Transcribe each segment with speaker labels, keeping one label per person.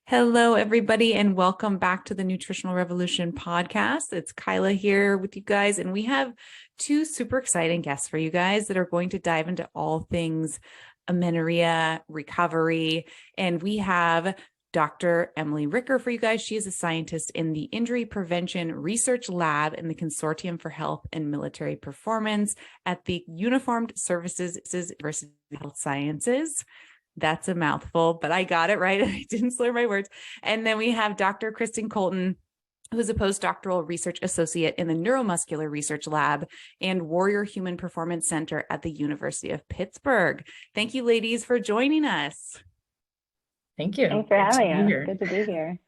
Speaker 1: Hello, everybody, and welcome back to the Nutritional Revolution podcast. It's Kyla here with you guys, and we have two super exciting guests for you guys that are going to dive into all things amenorrhea, recovery, and we have Dr. Emily Ricker for you guys. She is a scientist in the Injury Prevention Research Lab in the Consortium for Health and Military Performance at the Uniformed Services University of Health Sciences. That's a mouthful, but I got it right. I didn't slur my words. And then we have Dr. Kristen Koltun, who is a postdoctoral research associate in the Neuromuscular Research Lab and Warrior Human Performance Center at the University of Pittsburgh. Thank you, ladies, for joining us.
Speaker 2: Thank you.
Speaker 3: Thanks for having us. Good to be here.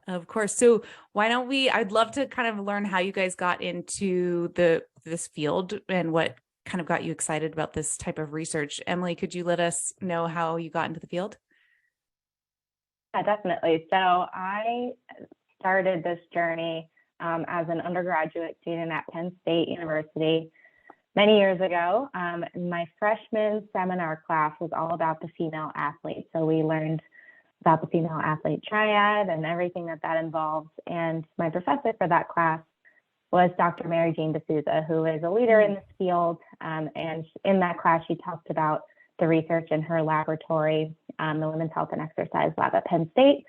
Speaker 1: Of course. So why don't I'd love to kind of learn how you guys got into this field and what kind of got you excited about this type of research. Emily, could you let us know how you got into the field?
Speaker 3: Yeah, definitely. So I started this journey as an undergraduate student at Penn State University many years ago. My freshman seminar class was all about the female athlete. So we learned about the female athlete triad and everything that involves. And my professor for that class was Dr. Mary Jane D'Souza, who is a leader in this field. And in that class, she talked about the research in her laboratory, the Women's Health and Exercise Lab at Penn State.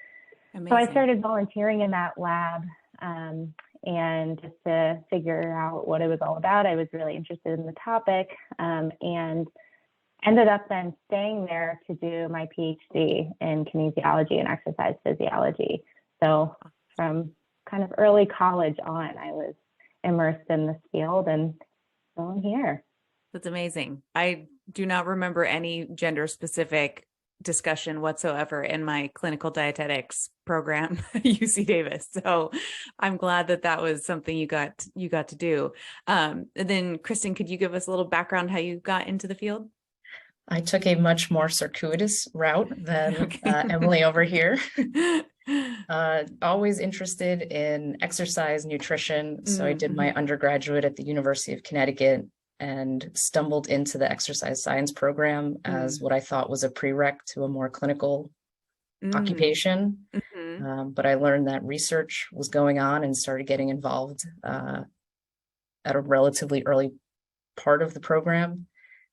Speaker 3: Amazing. So I started volunteering in that lab and just to figure out what it was all about. I was really interested in the topic and ended up then staying there to do my PhD in kinesiology and exercise physiology. So from kind of early college on, I was immersed in this field and so I'm here.
Speaker 1: That's amazing. I do not remember any gender specific discussion whatsoever in my clinical dietetics program at UC Davis. So I'm glad that was something you got to do. And then Kristen, could you give us a little background how you got into the field?
Speaker 2: I took a much more circuitous route than Emily over here. Always interested in exercise, nutrition. So I did my undergraduate at the University of Connecticut and stumbled into the exercise science program as what I thought was a prereq to a more clinical occupation. But I learned that research was going on and started getting involved at a relatively early part of the program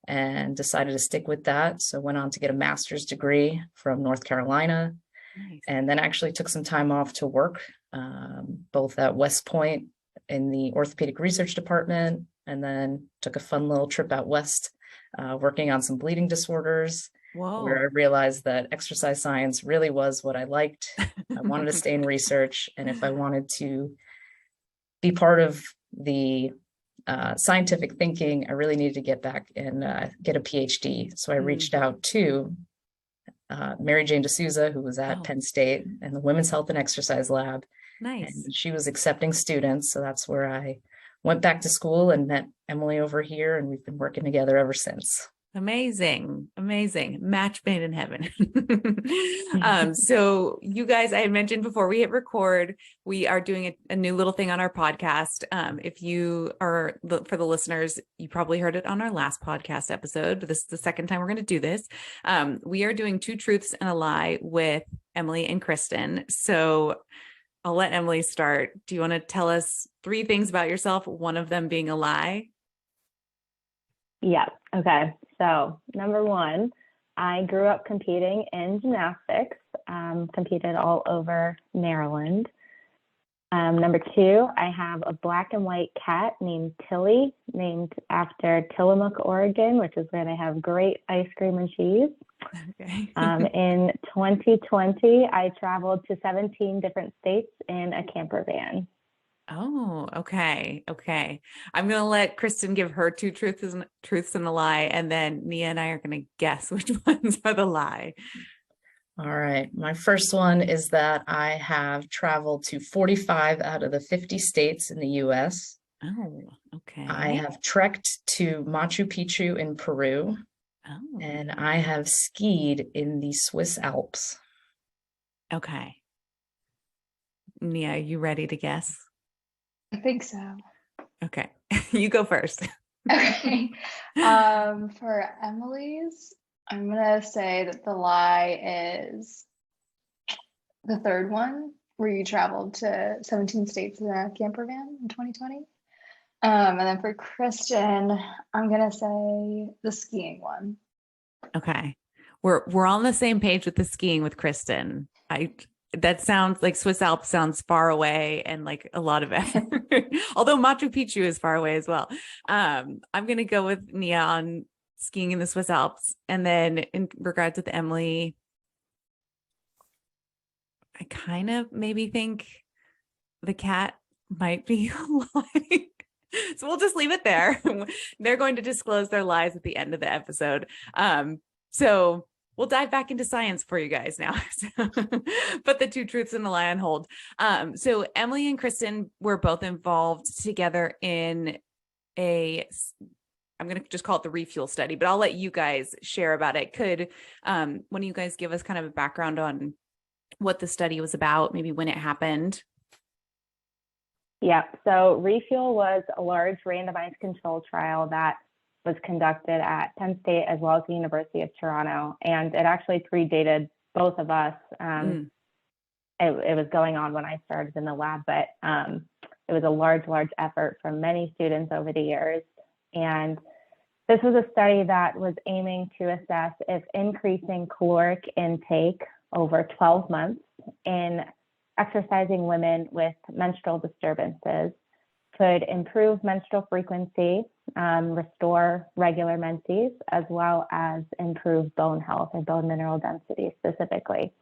Speaker 2: and decided to stick with that. So went on to get a master's degree from North Carolina. Nice. And then actually took some time off to work, both at West Point in the orthopedic research department, and then took a fun little trip out west, working on some bleeding disorders. Whoa. Where I realized that exercise science really was what I liked. I wanted to stay in research. And if I wanted to be part of the scientific thinking, I really needed to get back and get a PhD. So I reached out to Mary Jane D'Souza, who was at Penn State and the Women's Health and Exercise Lab.
Speaker 1: Nice.
Speaker 2: And she was accepting students. So that's where I went back to school and met Emily over here. And we've been working together ever since.
Speaker 1: Amazing. Amazing. Match made in heaven. So you guys, I had mentioned before we hit record, we are doing a new little thing on our podcast. If you are, for the listeners, you probably heard it on our last podcast episode, but this is the second time we're going to do this. We are doing 2 truths and a lie with Emily and Kristen. So I'll let Emily start. Do you want to tell us 3 things about yourself, one of them being a lie?
Speaker 3: Yeah. Okay. So number 1, I grew up competing in gymnastics, competed all over Maryland. Number 2, I have a black and white cat named Tilly, named after Tillamook, Oregon, which is where they have great ice cream and cheese.
Speaker 1: Okay.
Speaker 3: In 2020, I traveled to 17 different states in a camper van.
Speaker 1: Oh, okay. Okay. I'm going to let Kristen give her 2 truths and a lie. And then Nia and I are going to guess which ones are the lie.
Speaker 2: All right. My first one is that I have traveled to 45 out of the 50 states in the US.
Speaker 1: Oh, okay.
Speaker 2: I have trekked to Machu Picchu in Peru.
Speaker 1: Oh.
Speaker 2: And I have skied in the Swiss Alps.
Speaker 1: Okay. Nia, are you ready to guess?
Speaker 4: I think so.
Speaker 1: Okay. You go first.
Speaker 4: Okay. For Emily's, I'm going to say that the lie is the third one, where you traveled to 17 states in a camper van in 2020. And then for Kristen, I'm gonna say the skiing one.
Speaker 1: Okay. We're on the same page with the skiing with Kristen. That sounds like Swiss Alps sounds far away and like a lot of effort. Although Machu Picchu is far away as well. I'm gonna go with Nia on skiing in the Swiss Alps. And then in regards with Emily, I kind of maybe think the cat might be lying. So we'll just leave it there. They're going to disclose their lies at the end of the episode. So we'll dive back into science for you guys now. Put the two truths and a lie on hold. So Emily and Kristen were both involved together in I'm going to just call it the refuel study, but I'll let you guys share about it. Could one of you guys give us kind of a background on what the study was about, maybe when it happened?
Speaker 3: Yeah, so Refuel was a large randomized control trial that was conducted at Penn State as well as the University of Toronto, and it actually predated both of us. It was going on when I started in the lab, but it was a large effort from many students over the years. And this was a study that was aiming to assess if increasing caloric intake over 12 months in exercising women with menstrual disturbances could improve menstrual frequency, restore regular menses, as well as improve bone health or bone mineral density specifically.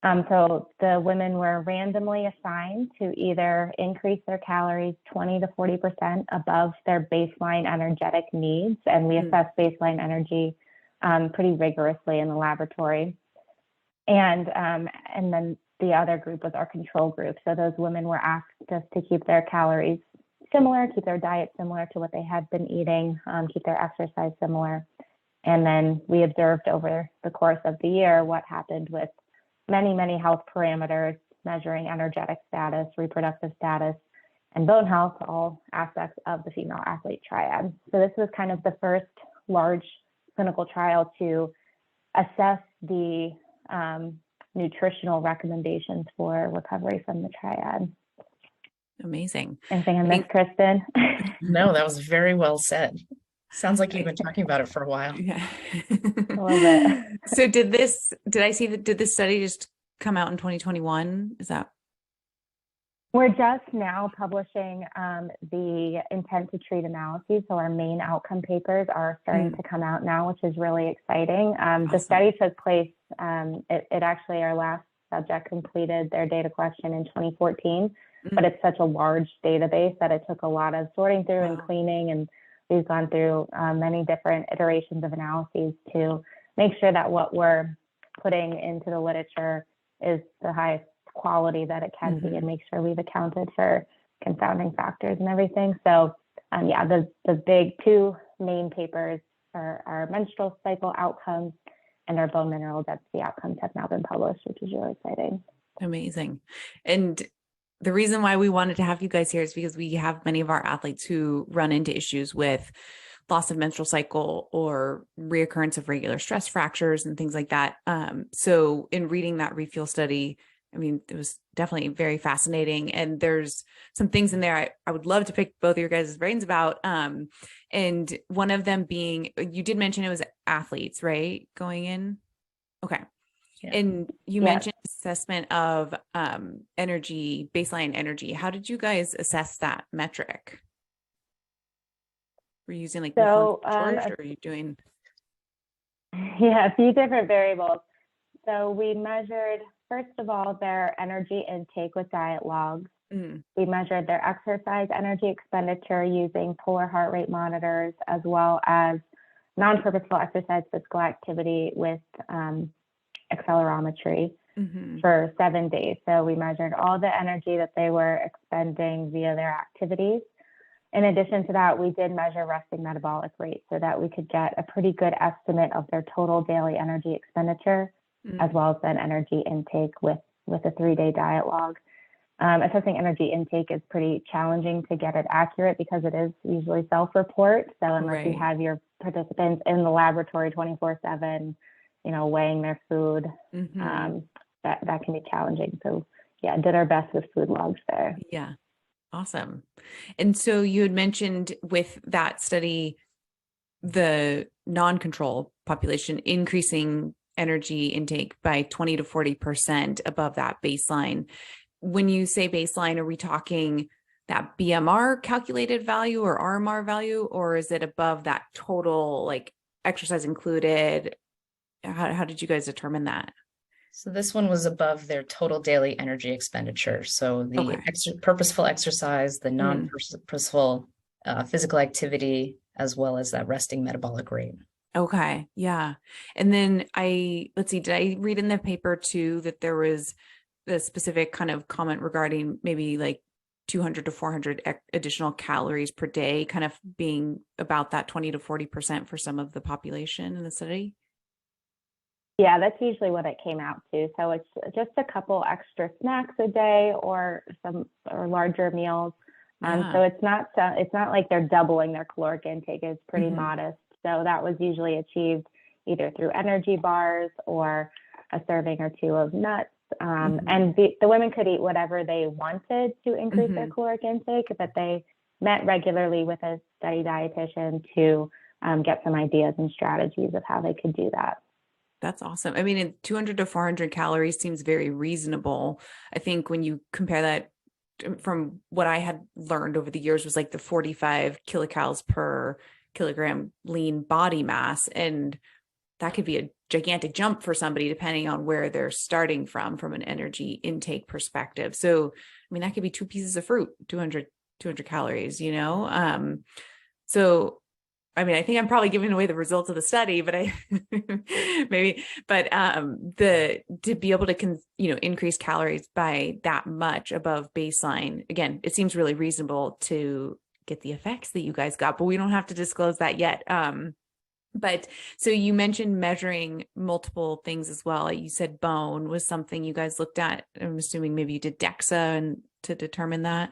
Speaker 3: So the women were randomly assigned to either increase their calories 20 to 40% above their baseline energetic needs, and we assessed baseline energy pretty rigorously in the laboratory. And then the other group was our control group. So those women were asked just to keep their calories similar, keep their diet similar to what they had been eating, keep their exercise similar. And then we observed over the course of the year what happened with many health parameters, measuring energetic status, reproductive status, and bone health, all aspects of the female athlete triad. So this was kind of the first large clinical trial to assess the nutritional recommendations for recovery from the triad.
Speaker 1: Amazing.
Speaker 3: Anything I missed, Kristen?
Speaker 2: No, that was very well said. Sounds like you've been talking about it for a while.
Speaker 1: Yeah.
Speaker 3: I love it.
Speaker 1: So did this study just come out in 2021? Is that?
Speaker 3: We're just now publishing the intent to treat analyses. So our main outcome papers are starting to come out now, which is really exciting.
Speaker 1: Awesome.
Speaker 3: The study took place, it actually, our last subject completed their data collection in 2014, but it's such a large database that it took a lot of sorting through and cleaning, and we've gone through many different iterations of analyses to make sure that what we're putting into the literature is the highest quality that it can be, and make sure we've accounted for confounding factors and everything. So yeah, the big two main papers are our menstrual cycle outcomes and our bone mineral density outcomes have now been published, which is really exciting. Amazing.
Speaker 1: And the reason why we wanted to have you guys here is because we have many of our athletes who run into issues with loss of menstrual cycle or reoccurrence of regular stress fractures and things like that. So in reading that refuel study, I mean, it was definitely very fascinating. And there's some things in there I would love to pick both of your guys' brains about. And one of them being, you did mention it was athletes, right? Going in? Okay. Yeah. And you mentioned assessment of energy, baseline energy. How did you guys assess that metric? Were you using like
Speaker 3: so,
Speaker 1: or are you doing?
Speaker 3: Yeah, a few different variables. So we measured, first of all, their energy intake with diet logs. We measured their exercise energy expenditure using polar heart rate monitors, as well as non-purposeful exercise physical activity with accelerometry for 7 days. So we measured all the energy that they were expending via their activities. In addition to that, we did measure resting metabolic rate so that we could get a pretty good estimate of their total daily energy expenditure, as well as then energy intake with a 3-day diet log. Assessing energy intake is pretty challenging to get it accurate because it is usually self-report. So unless you have your participants in the laboratory 24/7, weighing their food, that can be challenging. So yeah, did our best with food logs there.
Speaker 1: Yeah. Awesome. And so you had mentioned with that study, the non-control population increasing energy intake by 20 to 40% above that baseline. When you say baseline, are we talking that BMR calculated value or RMR value, or is it above that total, like exercise included? How did you guys determine that?
Speaker 2: So this one was above their total daily energy expenditure. So the
Speaker 1: Okay.
Speaker 2: purposeful exercise, the non-purposeful physical activity, as well as that resting metabolic rate.
Speaker 1: Okay. Yeah. And then let's see, did I read in the paper too that there was the specific kind of comment regarding maybe like 200 to 400 additional calories per day, kind of being about that 20 to 40% for some of the population in the study?
Speaker 3: Yeah, that's usually what it came out to. So it's just a couple extra snacks a day or larger meals. So it's not like they're doubling their caloric intake. It's pretty modest. So that was usually achieved either through energy bars or a serving or two of nuts. And the women could eat whatever they wanted to increase their caloric intake, but they met regularly with a study dietitian to get some ideas and strategies of how they could do that.
Speaker 1: That's awesome. I mean, 200 to 400 calories seems very reasonable. I think when you compare that from what I had learned over the years was like the 45 kilocalories per kilogram lean body mass. And that could be a gigantic jump for somebody depending on where they're starting from an energy intake perspective. So, I mean, that could be 2 pieces of fruit, 200 calories, you know? So, I mean, I think I'm probably giving away the results of the study, but to be able to, increase calories by that much above baseline, again, it seems really reasonable to get the effects that you guys got, but we don't have to disclose that yet. But so you mentioned measuring multiple things as well. You said bone was something you guys looked at. I'm assuming maybe you did DEXA and to determine that.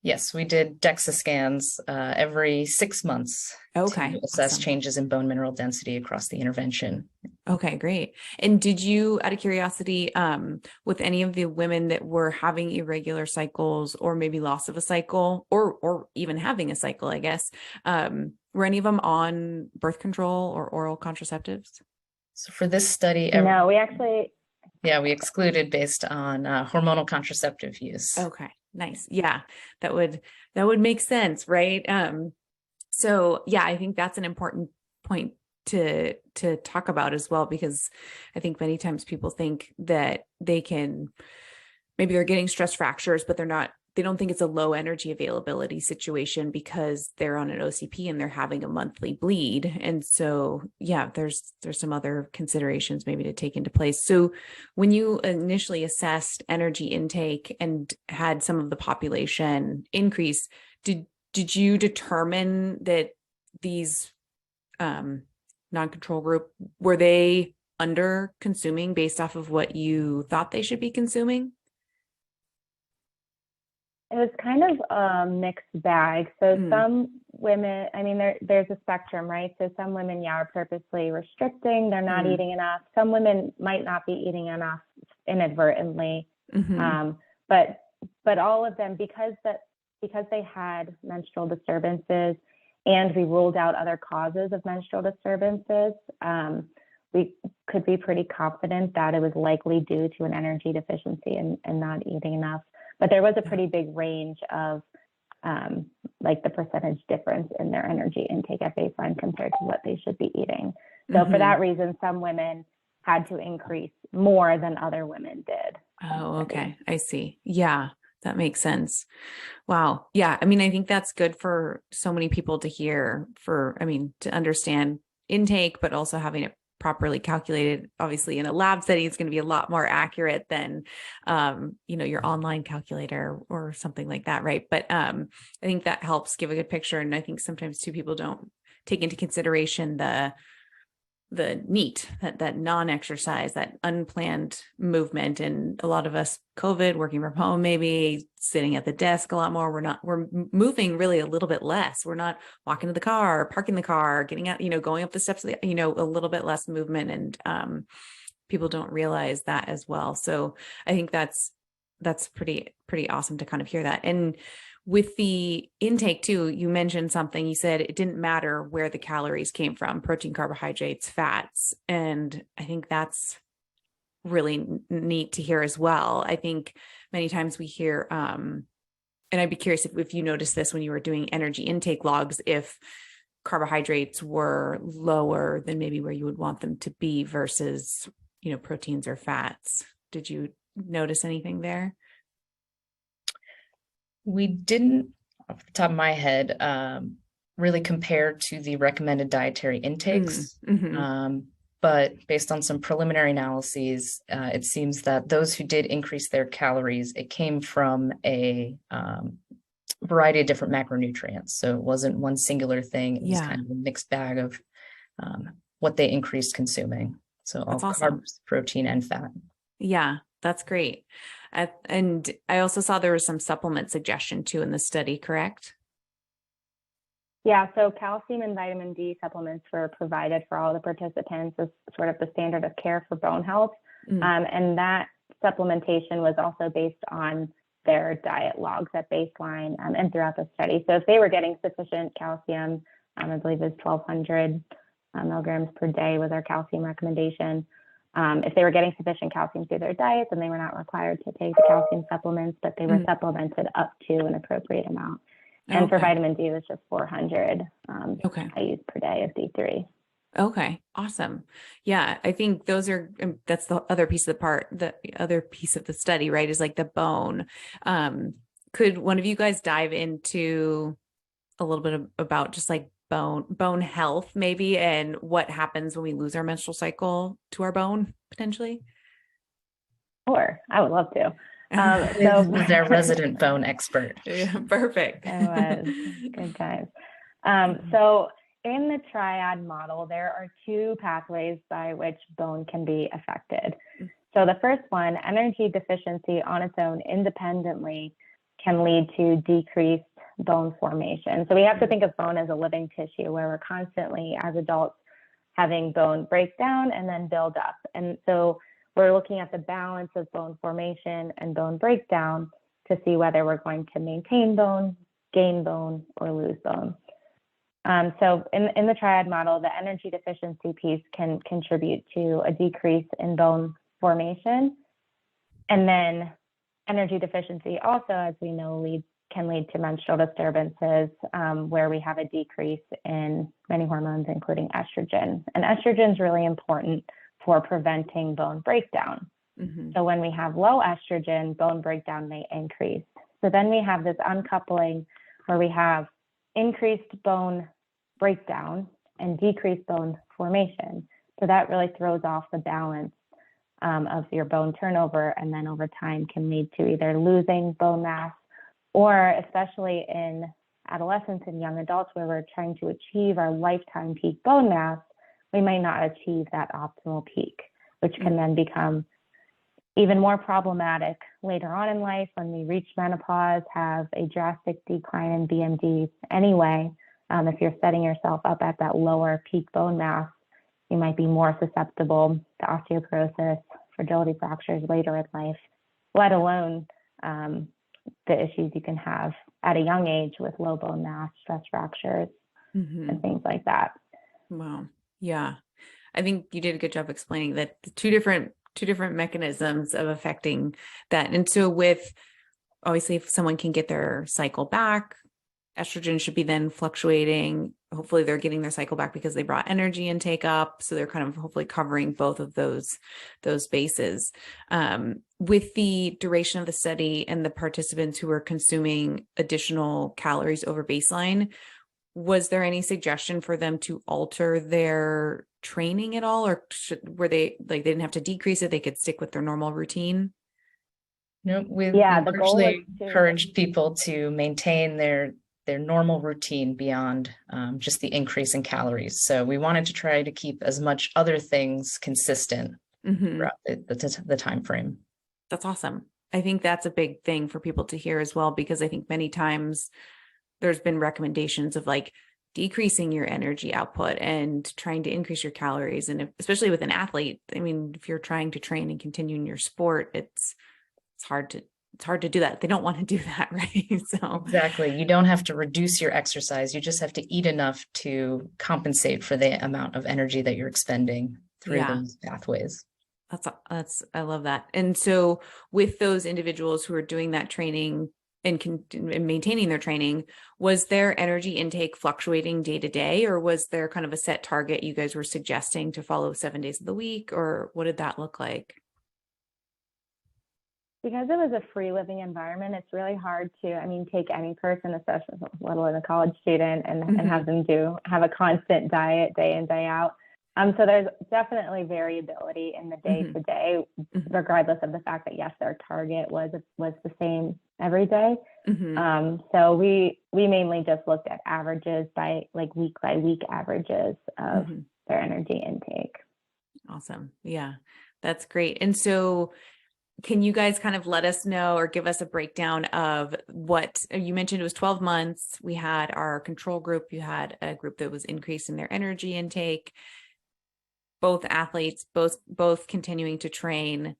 Speaker 2: Yes, we did DEXA scans every 6 months to assess changes in bone mineral density across the intervention.
Speaker 1: Okay, great. And did you, out of curiosity, with any of the women that were having irregular cycles or maybe loss of a cycle or even having a cycle, I guess, were any of them on birth control or oral contraceptives?
Speaker 2: So for this study,
Speaker 3: no, we
Speaker 2: excluded based on hormonal contraceptive use.
Speaker 1: Okay, nice. Yeah, that would make sense, right? So yeah, I think that's an important point to talk about as well, because I think many times people think that maybe they're getting stress fractures, but they don't think it's a low energy availability situation because they're on an OCP and they're having a monthly bleed. And so, yeah, there's some other considerations maybe to take into place. So when you initially assessed energy intake and had some of the population increase, did you determine that these non-control group, were they under consuming based off of what you thought they should be consuming?
Speaker 3: It was kind of a mixed bag. So some women, I mean, there's a spectrum, right? So some women, are purposely restricting. They're not eating enough. Some women might not be eating enough inadvertently. But all of them, because they had menstrual disturbances and we ruled out other causes of menstrual disturbances, we could be pretty confident that it was likely due to an energy deficiency and not eating enough. But there was a pretty big range of like the percentage difference in their energy intake at baseline compared to what they should be eating. So for that reason, some women had to increase more than other women did.
Speaker 1: Oh, okay. I see. Yeah, that makes sense. Wow. Yeah. I mean, I think that's good for so many people to hear, to understand intake, but also having it properly calculated. Obviously in a lab setting, it's going to be a lot more accurate than, your online calculator or something like that. Right. But I think that helps give a good picture. And I think sometimes too, people don't take into consideration the NEAT, that non-exercise, that unplanned movement. And a lot of us, COVID, working from home, maybe sitting at the desk a lot more. We're moving really a little bit less. We're not walking to the car, parking the car, getting out, going up the steps, a little bit less movement. And people don't realize that as well. So I think that's pretty awesome to kind of hear that. And with the intake too, you mentioned something, you said it didn't matter where the calories came from, protein, carbohydrates, fats. And I think that's really neat to hear as well. I think many times we hear, and I'd be curious if you noticed this when you were doing energy intake logs, if carbohydrates were lower than maybe where you would want them to be versus, proteins or fats. Did you notice anything there?
Speaker 2: We didn't, off the top of my head, really compare to the recommended dietary intakes. But based on some preliminary analyses, it seems that those who did increase their calories, it came from a variety of different macronutrients. So it wasn't one singular thing. It was kind of a mixed bag of what they increased consuming. So all carbs, protein, and fat.
Speaker 1: Yeah, that's great. And I also saw there was some supplement suggestion too in the study, correct?
Speaker 3: Yeah, so calcium and vitamin D supplements were provided for all the participants as sort of the standard of care for bone health. And that supplementation was also based on their diet logs at baseline and throughout the study. So if they were getting sufficient calcium, I believe it was 1,200 milligrams per day was our calcium recommendation. If they were getting sufficient calcium through their diet, then they were not required to take the calcium supplements, but they were supplemented up to an appropriate amount. And for vitamin D, it was just 400 IUs per day of D3.
Speaker 1: Okay, awesome. Yeah, I think that's the other piece of the other piece of the study, right? Is like the bone. Could one of you guys dive into a little bit about just like bone health maybe, and what happens when we lose our menstrual cycle to our bone potentially?
Speaker 3: Sure, I would love to.
Speaker 2: So was their resident bone expert.
Speaker 1: Yeah, perfect.
Speaker 3: It was good times. So in the triad model, there are two pathways by which bone can be affected. So the first one, energy deficiency on its own independently can lead to decreased bone formation. So we have to think of bone as a living tissue where we're constantly, as adults, having bone break down and then build up. And so we're looking at the balance of bone formation and bone breakdown to see whether we're going to maintain bone, gain bone, or lose bone. So in the triad model, the energy deficiency piece can contribute to a decrease in bone formation. And then energy deficiency also, as we know, can lead to menstrual disturbances where we have a decrease in many hormones, including estrogen. And estrogen is really important for preventing bone breakdown. So when we have low estrogen, bone breakdown may increase. So then we have this uncoupling where we have increased bone breakdown and decreased bone formation. So that really throws off the balance of your bone turnover, and then over time can lead to either losing bone mass, or especially in adolescents and young adults where we're trying to achieve our lifetime peak bone mass, we might not achieve that optimal peak, which can then become even more problematic later on in life when we reach menopause, have a drastic decline in BMD anyway. If you're setting yourself up at that lower peak bone mass, you might be more susceptible to osteoporosis, fragility fractures later in life, let alone the issues you can have at a young age with low bone mass, stress fractures, and things like that.
Speaker 1: Wow. Yeah. I think you did a good job explaining that the two different mechanisms of affecting that. And so obviously if someone can get their cycle back, estrogen should be then fluctuating. Hopefully they're getting their cycle back because they brought energy intake up. So they're kind of hopefully covering both of those bases. With the duration of the study and the participants who were consuming additional calories over baseline, was there any suggestion for them to alter their training at all? Or were they they didn't have to decrease it, they could stick with their normal routine?
Speaker 2: No, we largely encouraged people to maintain their normal routine beyond just the increase in calories. So we wanted to try to keep as much other things consistent throughout the time frame.
Speaker 1: That's awesome. I think that's a big thing for people to hear as well, because I think many times there's been recommendations of decreasing your energy output and trying to increase your calories. And especially with an athlete, I mean, if you're trying to train and continue in your sport, it's hard to do that. They don't want to do that, right? So
Speaker 2: exactly. You don't have to reduce your exercise. You just have to eat enough to compensate for the amount of energy that you're expending through those pathways.
Speaker 1: I love that. And so with those individuals who are doing that training and maintaining their training, was their energy intake fluctuating day to day, or was there kind of a set target you guys were suggesting to follow 7 days of the week, or what did that look like?
Speaker 3: Because it was a free living environment, it's really hard to, take any person, especially let alone a college student, and have them have a constant diet day in, day out. So there's definitely variability in the day to day, regardless of the fact that, yes, their target was the same every day. So we mainly just looked at averages by week averages of their energy intake.
Speaker 1: Awesome. Yeah, that's great. And so can you guys kind of let us know or give us a breakdown of what you mentioned? It was 12 months. We had our control group. You had a group that was increasing their energy intake. Both athletes, both continuing to train.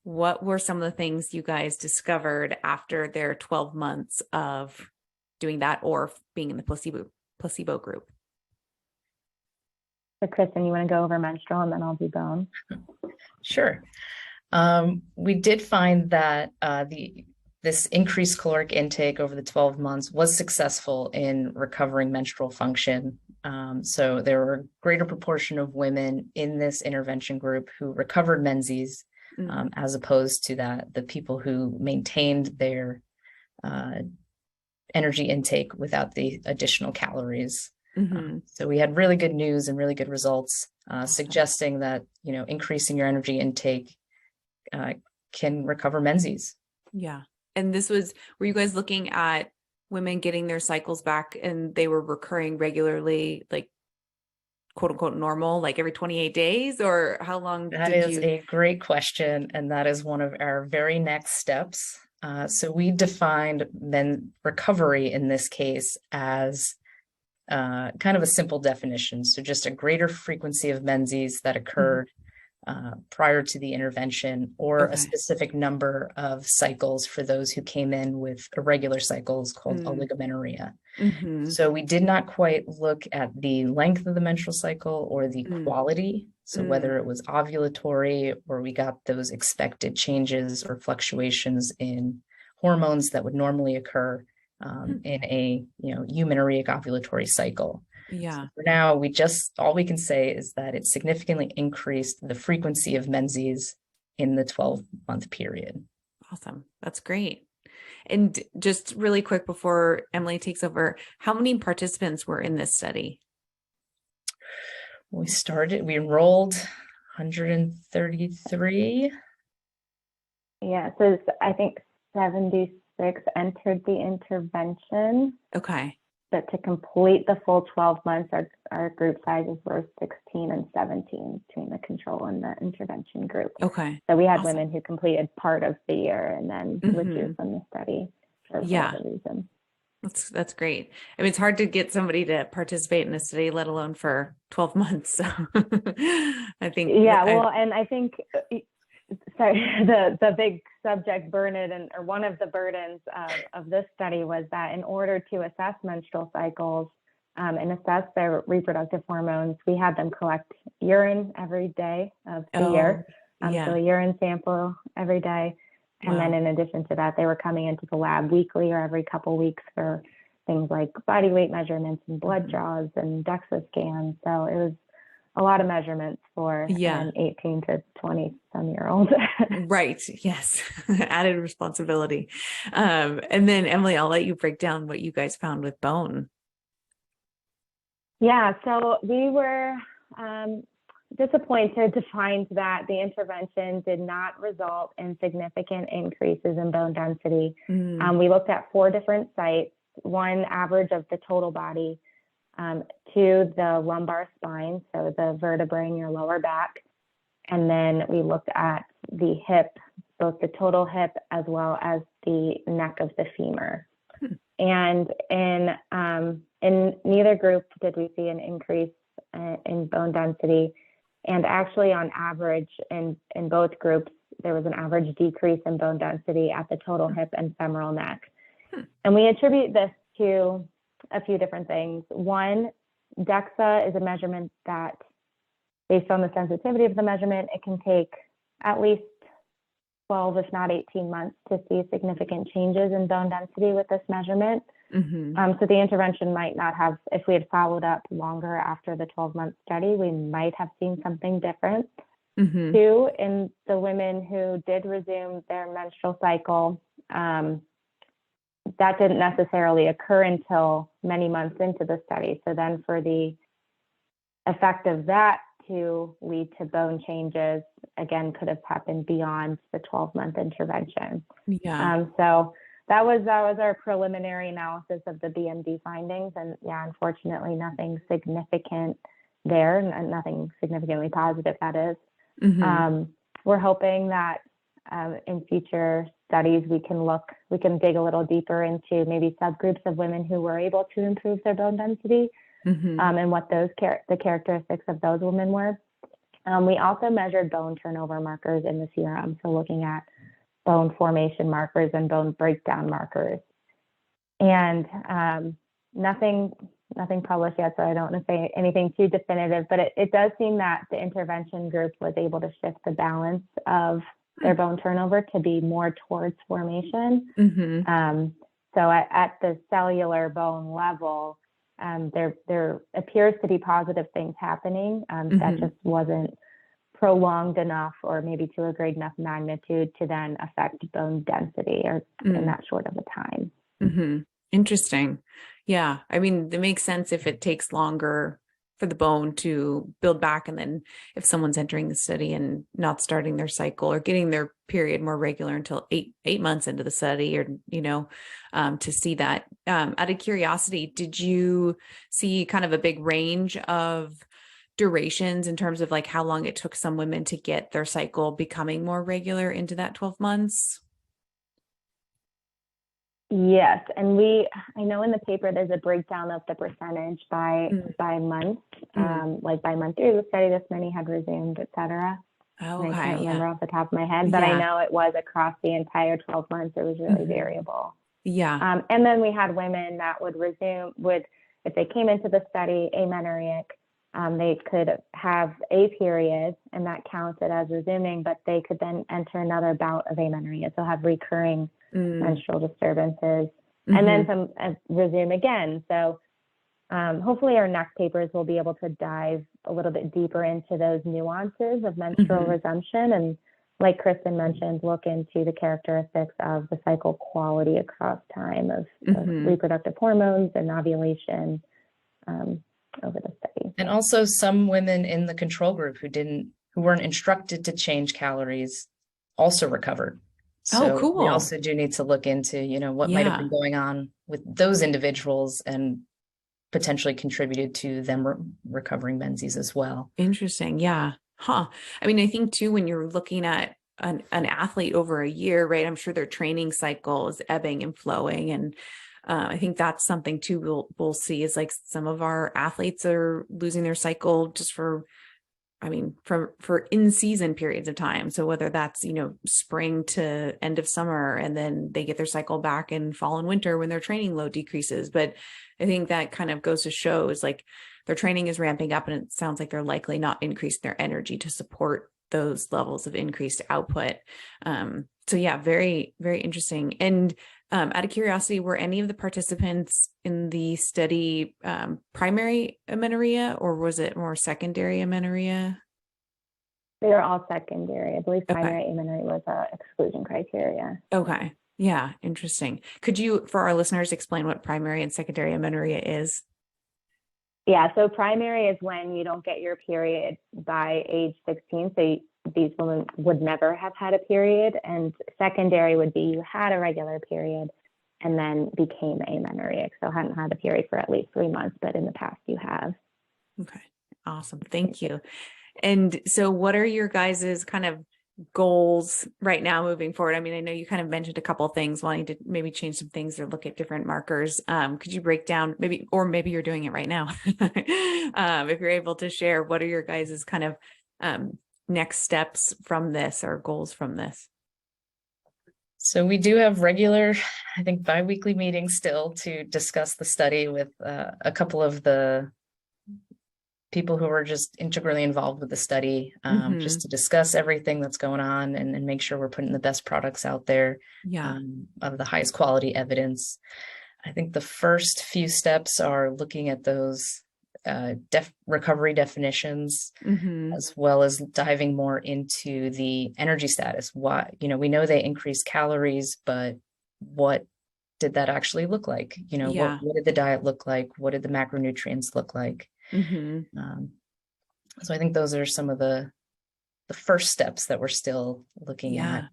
Speaker 1: What were some of the things you guys discovered after their 12 months of doing that or being in the placebo group?
Speaker 3: So Kristen, you want to go over menstrual and then I'll do bone?
Speaker 2: Sure. We did find that this increased caloric intake over the 12 months was successful in recovering menstrual function. So there were a greater proportion of women in this intervention group who recovered menses, as opposed to the people who maintained their energy intake without the additional calories. So we had really good news and really good results, suggesting that, increasing your energy intake can recover menses.
Speaker 1: Yeah. And were you guys looking at women getting their cycles back and they were recurring regularly, like quote unquote normal, like every 28 days, or how long?
Speaker 2: That is a great question. And that is one of our very next steps. So we defined recovery in this case as kind of a simple definition. So just a greater frequency of menses that occurred prior to the intervention, or a specific number of cycles for those who came in with irregular cycles called oligomenorrhea. So we did not quite look at the length of the menstrual cycle or the quality. So whether it was ovulatory or we got those expected changes or fluctuations in hormones that would normally occur in a eumenorrheic ovulatory cycle.
Speaker 1: Yeah.
Speaker 2: So for now, all we can say is that it significantly increased the frequency of menses in the 12-month period.
Speaker 1: Awesome. That's great. And just really quick before Emily takes over, how many participants were in this study?
Speaker 2: We enrolled 133.
Speaker 3: Yeah, so I think 76 entered the intervention.
Speaker 1: Okay.
Speaker 3: But to complete the full 12 months, our group sizes were 16 and 17 between the control and the intervention group.
Speaker 1: Okay.
Speaker 3: So we had women who completed part of the year and then withdrew from the study for whatever reason.
Speaker 1: That's great. I mean, it's hard to get somebody to participate in a study, let alone for 12 months. So I think.
Speaker 3: Yeah, and I think, the big subject burden, or one of the burdens of this study was that in order to assess menstrual cycles and assess their reproductive hormones, we had them collect urine every day of the year. So a urine sample every day. And then in addition to that, they were coming into the lab weekly or every couple weeks for things like body weight measurements and blood draws and DEXA scans. So it was a lot of measurements for an 18 to 20 some year old.
Speaker 1: Right. Yes. Added responsibility. And then Emily, I'll let you break down what you guys found with bone.
Speaker 3: Yeah. So we were disappointed to find that the intervention did not result in significant increases in bone density. We looked at 4 different sites, one average of the total body, 2 the lumbar spine, so the vertebrae in your lower back. And then we looked at the hip, both the total hip as well as the neck of the femur. And in neither group did we see an increase in bone density. And actually, on average, in both groups, there was an average decrease in bone density at the total hip and femoral neck. And we attribute this to a few different things. One, DEXA is a measurement that, based on the sensitivity of the measurement, it can take at least 12, if not 18 months to see significant changes in bone density with this measurement. So the intervention might not have, if we had followed up longer after the 12-month study, we might have seen something different. Two, in the women who did resume their menstrual cycle, that didn't necessarily occur until many months into the study. So then for the effect of that to lead to bone changes, again, could have happened beyond the 12-month intervention. So that was our preliminary analysis of the BMD findings. And yeah, unfortunately, nothing significant there, and nothing significantly positive, that is. We're hoping that in future studies, we can dig a little deeper into maybe subgroups of women who were able to improve their bone density, and what the characteristics of those women were. We also measured bone turnover markers in the serum, so looking at bone formation markers and bone breakdown markers. And nothing published yet, so I don't want to say anything too definitive, but it does seem that the intervention group was able to shift the balance of their bone turnover to be more towards formation. So at the cellular bone level, there appears to be positive things happening, that just wasn't prolonged enough, or maybe to a great enough magnitude to then affect bone density, or in that short of a time.
Speaker 1: Interesting. Yeah. I mean, it makes sense if it takes longer for the bone to build back. And then if someone's entering the study and not starting their cycle or getting their period more regular until eight months into the study, or, to see that. Out of curiosity, did you see kind of a big range of durations in terms of like how long it took some women to get their cycle becoming more regular into that 12 months?
Speaker 3: Yes, and I know in the paper there's a breakdown of the percentage by month, like by month 3 of the study, this many had resumed, et cetera.
Speaker 1: Okay,
Speaker 3: I can't remember off the top of my head, but I know it was across the entire 12 months. It was really variable. And then we had women that would resume, if they came into the study amenorrheic, they could have a period, and that counted as resuming, but they could then enter another bout of amenorrhea, so have recurring menstrual disturbances, and then some resume again. So hopefully our next papers will be able to dive a little bit deeper into those nuances of menstrual resumption, and like Kristen mentioned, look into the characteristics of the cycle quality across time of reproductive hormones and ovulation over the study.
Speaker 2: And also some women in the control group who weren't instructed to change calories also recovered. So
Speaker 1: cool.
Speaker 2: We also do need to look into, what might have been going on with those individuals and potentially contributed to them recovering menses as well.
Speaker 1: Interesting. Yeah. I mean, I think too, when you're looking at an athlete over a year, right, I'm sure their training cycle is ebbing and flowing. And I think that's something too we'll see is like some of our athletes are losing their cycle just for in-season periods of time. So whether that's, spring to end of summer, and then they get their cycle back in fall and winter when their training load decreases. But I think that kind of goes to show is like their training is ramping up, and it sounds like they're likely not increasing their energy to support those levels of increased output. So yeah, very, very interesting. And out of curiosity, were any of the participants in the study primary amenorrhea, or was it more secondary amenorrhea?
Speaker 3: They are all secondary. I believe primary amenorrhea was an exclusion criteria.
Speaker 1: Okay. Yeah. Interesting. Could you, for our listeners, explain what primary and secondary amenorrhea is?
Speaker 3: Yeah. So primary is when you don't get your period by age 16. So these women would never have had a period. And secondary would be you had a regular period and then became amenorrheic. So hadn't had a period for at least 3 months, but in the past you have.
Speaker 1: Okay. Awesome. Thank you. And so what are your guys's kind of goals right now moving forward? I mean, I know you kind of mentioned a couple of things, wanting to maybe change some things or look at different markers. Could you break down maybe you're doing it right now. If you're able to share, what are your guys' kind of next steps from this or goals from this?
Speaker 2: So we do have regular, I think, bi-weekly meetings still to discuss the study with a couple of the people who are just integrally involved with the study, just to discuss everything that's going on and make sure we're putting the best products out there, of the highest quality evidence. I think the first few steps are looking at those recovery definitions, as well as diving more into the energy status. Why, we know they increase calories, but what did that actually look like? What did the diet look like? What did the macronutrients look like? So I think those are some of the first steps that we're still looking at.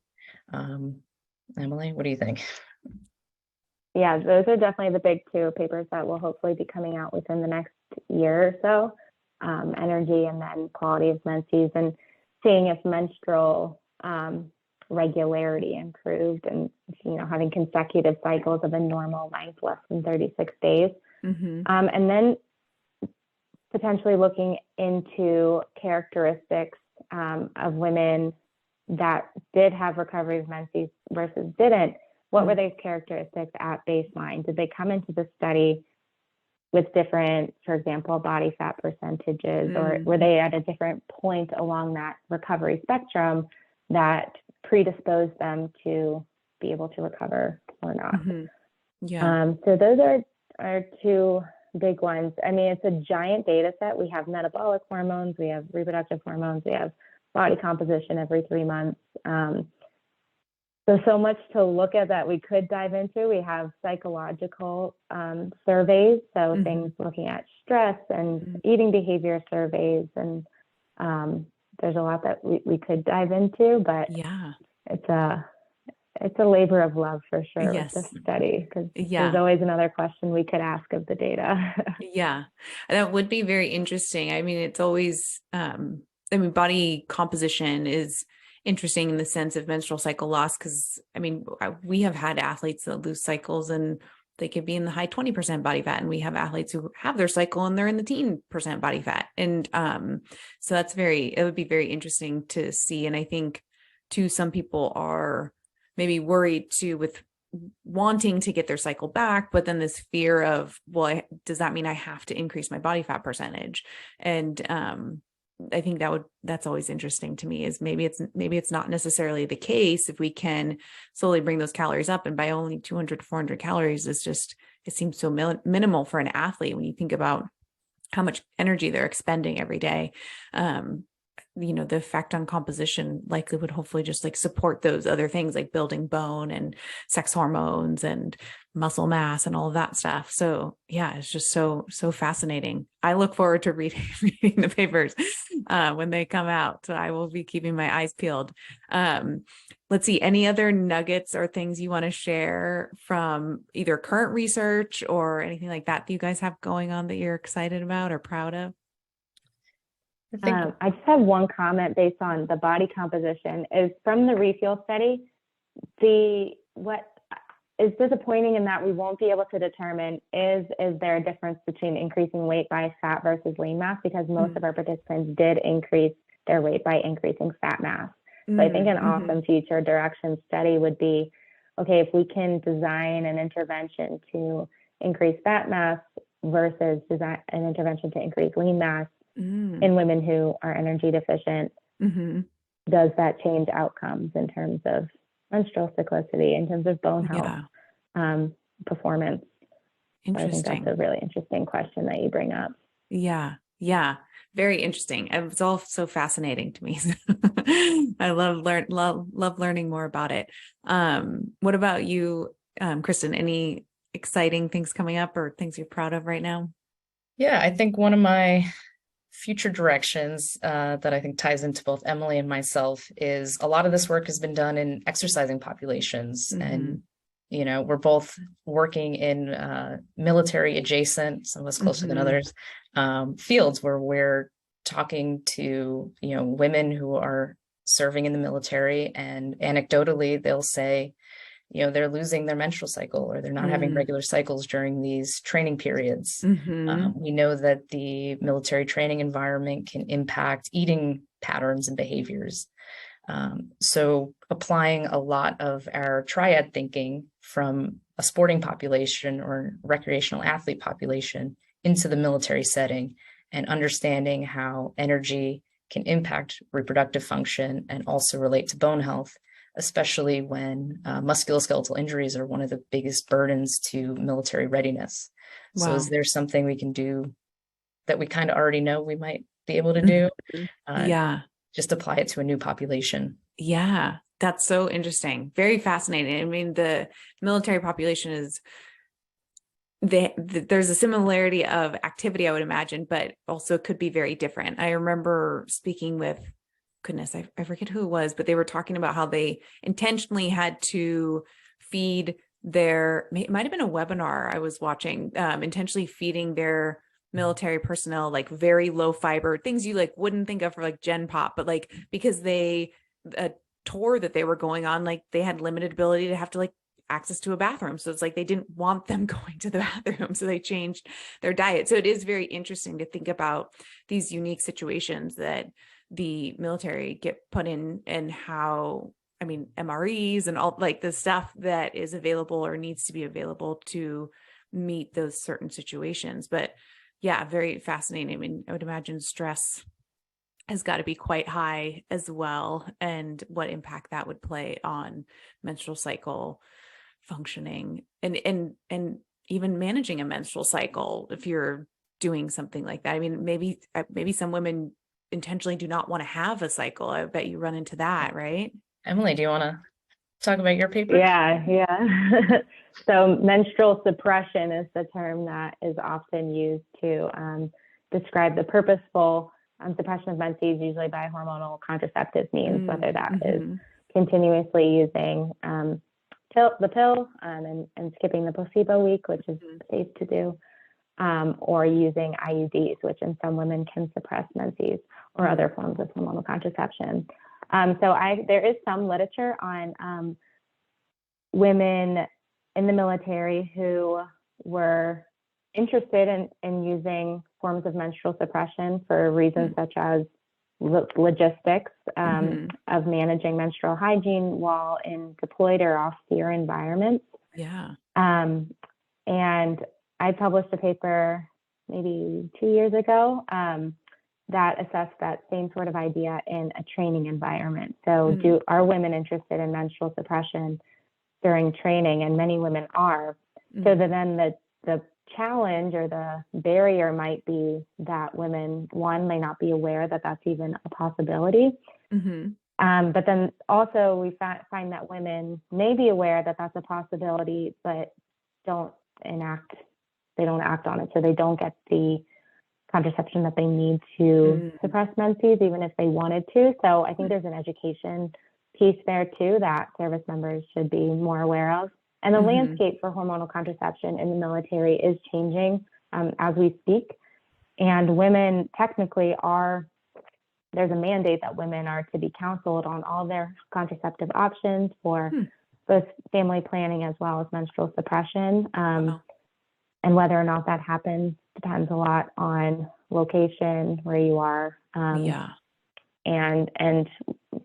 Speaker 2: Emily, what do you think?
Speaker 3: Yeah, those are definitely the big two papers that will hopefully be coming out within the next year or so. Energy and then quality of menses, and seeing if menstrual regularity improved, and having consecutive cycles of a normal length less than 36 days. And then potentially looking into characteristics of women that did have recovery of menses versus didn't. What were those characteristics at baseline? Did they come into the study with different, for example, body fat percentages, or were they at a different point along that recovery spectrum that predisposed them to be able to recover or not? So those are two big ones. I mean, it's a giant data set. We have metabolic hormones, we have reproductive hormones, we have body composition every 3 months. So much to look at that we could dive into. We have psychological surveys, so things looking at stress and eating behavior surveys, and there's a lot that we could dive into, but it's a labor of love for sure with this study, because there's always another question we could ask of the data.
Speaker 1: That would be very interesting. I mean, it's always, body composition is interesting in the sense of menstrual cycle loss, because we have had athletes that lose cycles and they could be in the high 20% body fat, and we have athletes who have their cycle and they're in the teen percent body fat. And so it would be very interesting to see. And I think too, some people are maybe worried too with wanting to get their cycle back, but then this fear of, well, does that mean I have to increase my body fat percentage? And I think that's always interesting to me, is maybe it's not necessarily the case if we can slowly bring those calories up. And by only 200 to 400 calories, it seems so minimal for an athlete when you think about how much energy they're expending every day. The effect on composition likely would hopefully just like support those other things like building bone and sex hormones and muscle mass and all of that stuff. So it's just so fascinating. I look forward to reading the papers when they come out. So I will be keeping my eyes peeled. Let's see, any other nuggets or things you want to share from either current research or anything like that you guys have going on that you're excited about or proud of?
Speaker 3: I just have one comment based on the body composition. Is from the refuel study, what is disappointing in that we won't be able to determine is there a difference between increasing weight by fat versus lean mass, because most of our participants did increase their weight by increasing fat mass. So I think an awesome future direction study would be, okay, if we can design an intervention to increase fat mass versus design an intervention to increase lean mass in women who are energy deficient, does that change outcomes in terms of menstrual cyclicity, in terms of bone health, performance? So I think that's a really interesting question that you bring up.
Speaker 1: Very interesting. It's all so fascinating to me. I love learning more about it. What about you, Kristen? Any exciting things coming up or things you're proud of right now?
Speaker 2: I think one of my future directions that I think ties into both Emily and myself is a lot of this work has been done in exercising populations. And, we're both working in military adjacent, some of us closer than others, fields where we're talking to, women who are serving in the military, and anecdotally, they'll say, they're losing their menstrual cycle, or they're not having regular cycles during these training periods. We know that the military training environment can impact eating patterns and behaviors. So applying a lot of our triad thinking from a sporting population or recreational athlete population into the military setting, and understanding how energy can impact reproductive function and also relate to bone health, especially when musculoskeletal injuries are one of the biggest burdens to military readiness. Wow. So is there something we can do that we kind of already know we might be able to do? Just apply it to a new population.
Speaker 1: Yeah, that's so interesting. Very fascinating. I mean, the military population is, there's a similarity of activity, I would imagine, but also could be very different. I remember speaking with, goodness, I forget who it was, but they were talking about how they intentionally had to feed it might have been a webinar I was watching, intentionally feeding their military personnel like very low fiber things you like wouldn't think of for like Gen Pop, but like because a tour that they were going on, like they had limited ability to have to like access to a bathroom. So it's like they didn't want them going to the bathroom. So they changed their diet. So it is very interesting to think about these unique situations that the military get put in, and how, I mean, MREs and all like the stuff that is available or needs to be available to meet those certain situations. But yeah, very fascinating. I mean, I would imagine stress has got to be quite high as well, and what impact that would play on menstrual cycle functioning, and even managing a menstrual cycle if you're doing something like that. I mean, maybe some women intentionally do not want to have a cycle. I bet you run into that, right?
Speaker 2: Emily, do you want to talk about your paper?
Speaker 3: Yeah. So menstrual suppression is the term that is often used to describe the purposeful suppression of menses, usually by hormonal contraceptive means, whether that is continuously using the pill and skipping the placebo week, which is safe to do, or using IUDs, which in some women can suppress menses, or other forms of hormonal contraception. There is some literature on women in the military who were interested in using forms of menstrual suppression for reasons such as logistics of managing menstrual hygiene while in deployed or austere environments.
Speaker 1: Yeah.
Speaker 3: And I published a paper maybe 2 years ago that assessed that same sort of idea in a training environment. So are women interested in menstrual suppression during training? And many women are. So then the challenge or the barrier might be that women, one, may not be aware that that's even a possibility. But then also we find that women may be aware that that's a possibility, but don't act on it. So they don't get the contraception that they need to suppress menses, even if they wanted to. So I think there's an education piece there too that service members should be more aware of. And the landscape for hormonal contraception in the military is changing as we speak. And women technically there's a mandate that women are to be counseled on all their contraceptive options for both family planning as well as menstrual suppression. And whether or not that happens depends a lot on location, where you are, and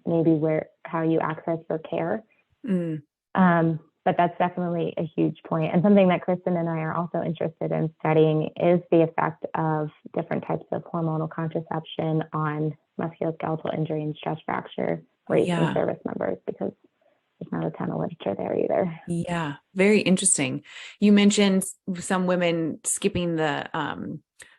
Speaker 3: maybe how you access your care. But that's definitely a huge point. And something that Kristen and I are also interested in studying is the effect of different types of hormonal contraception on musculoskeletal injury and stress fracture rates in service members, because there's not a ton of literature there either.
Speaker 1: Yeah, very interesting. You mentioned some women skipping the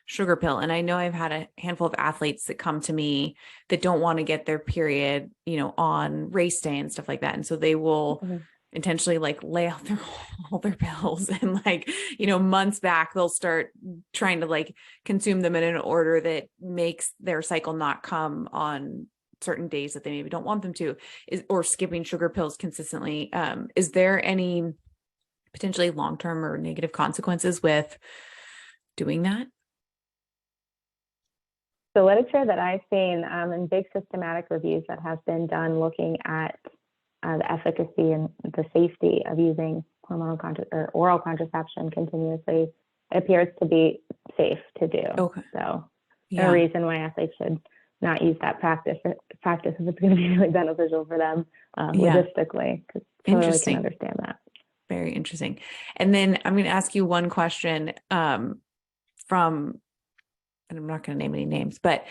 Speaker 1: sugar pill. And I know I've had a handful of athletes that come to me that don't want to get their period, on race day and stuff like that. And so they will intentionally like lay out all their pills, and like, months back, they'll start trying to like consume them in an order that makes their cycle not come on certain days that they maybe don't want them to, or skipping sugar pills consistently. Is there any potentially long-term or negative consequences with doing that?
Speaker 3: the literature that I've seen in big systematic reviews that have been done looking at the efficacy and the safety of using or oral contraception continuously, it appears to be safe to do.
Speaker 1: Okay.
Speaker 3: So
Speaker 1: Yeah.
Speaker 3: no reason why athletes should not use that practice if it's going to be really beneficial for them logistically. Because totally can understand that.
Speaker 1: Very interesting. And then I'm going to ask you one question from, and I'm not going to name any names, but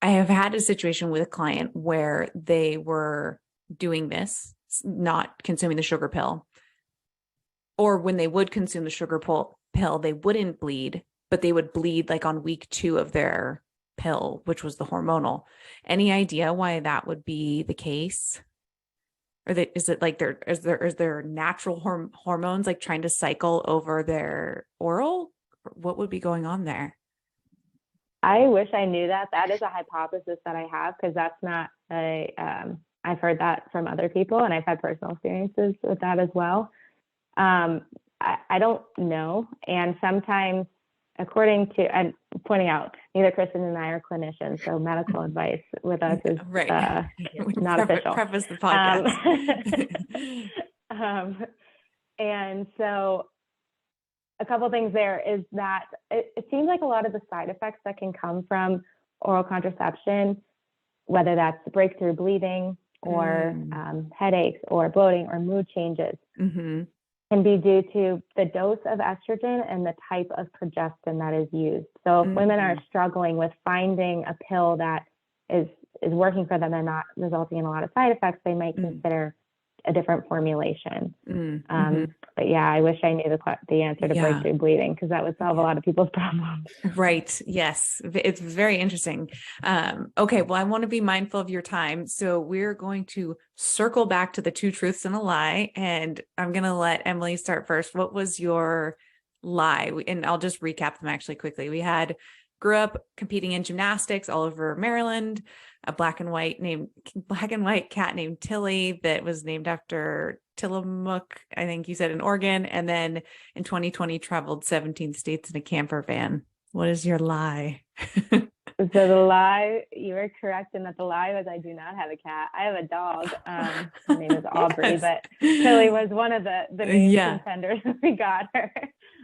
Speaker 1: I have had a situation with a client where they were doing this, not consuming the sugar pill, or when they would consume the sugar pill, they wouldn't bleed, but they would bleed like on week 2 of their pill, which was the hormonal. Any idea why that would be the case? Or is it like is there natural hormones like trying to cycle over their oral? What would be going on there?
Speaker 3: I wish I knew that. That is a hypothesis that I have, because that's not I've heard that from other people, and I've had personal experiences with that as well. I don't know. And sometimes, according to, and pointing out, neither Kristen and I are clinicians, so medical advice with us is not official.
Speaker 1: Preface the podcast.
Speaker 3: And so a couple things there is that it seems like a lot of the side effects that can come from oral contraception, whether that's breakthrough bleeding or headaches or bloating or mood changes, can be due to the dose of estrogen and the type of progestin that is used. So if women are struggling with finding a pill that is working for them and not resulting in a lot of side effects, they might consider a different formulation. But yeah, I wish I knew the answer to breakthrough bleeding, because that would solve a lot of people's problems.
Speaker 1: Right. Yes. It's very interesting. Okay. Well, I want to be mindful of your time. So we're going to circle back to the 2 truths and a lie. And I'm going to let Emily start first. What was your lie? And I'll just recap them actually quickly. We grew up competing in gymnastics all over Maryland, a black and white cat named Tilly that was named after Tillamook, I think you said, in Oregon. And then in 2020, traveled 17 states in a camper van. What is your lie?
Speaker 3: So the lie, you were correct in that the lie was I do not have a cat. I have a dog. Her name is Aubrey, but Tilly was one of the main contenders when we got her.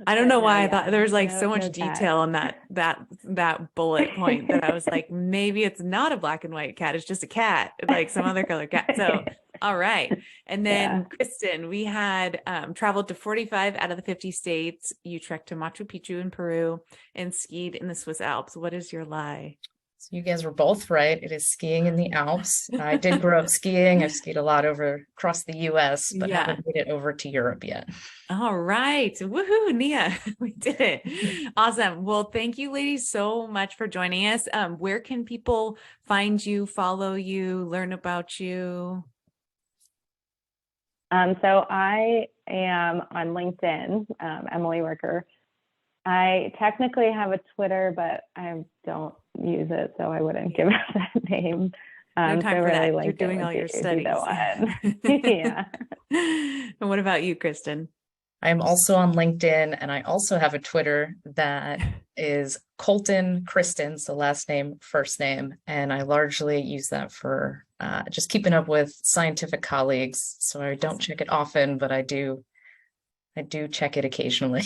Speaker 1: I don't know why I thought there was like so much detail on that bullet point that I was like, maybe it's not a black and white cat. It's just a cat, like some other color cat. So, all right. And then Kristen, we had traveled to 45 out of the 50 states. You trekked to Machu Picchu in Peru and skied in the Swiss Alps. What is your lie?
Speaker 2: So you guys were both right. It is skiing in the Alps. I did grow up skiing. I've skied a lot across the US, but haven't made it over to Europe yet.
Speaker 1: All right. Woohoo, Nia. We did it. Awesome. Well, thank you ladies so much for joining us. Where can people find you, follow you, learn about you?
Speaker 3: So I am on LinkedIn, Emily Worker. I technically have a Twitter, but I don't use it, so I wouldn't give out that name.
Speaker 1: No time for
Speaker 3: really
Speaker 1: that. You're doing all your studies.
Speaker 3: Yeah.
Speaker 1: And what about you, Kristen?
Speaker 2: I'm also on LinkedIn, and I also have a Twitter that is Koltun Kristen, so last name, first name. And I largely use that for just keeping up with scientific colleagues. So I don't check it often, but I do check it occasionally.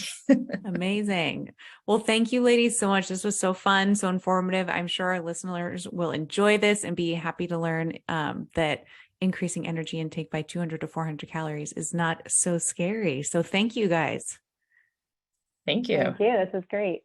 Speaker 1: Amazing. Well, thank you ladies so much. This was so fun, so informative. I'm sure our listeners will enjoy this and be happy to learn that increasing energy intake by 200 to 400 calories is not so scary. So thank you guys.
Speaker 2: Thank you.
Speaker 3: Thank you. This is great.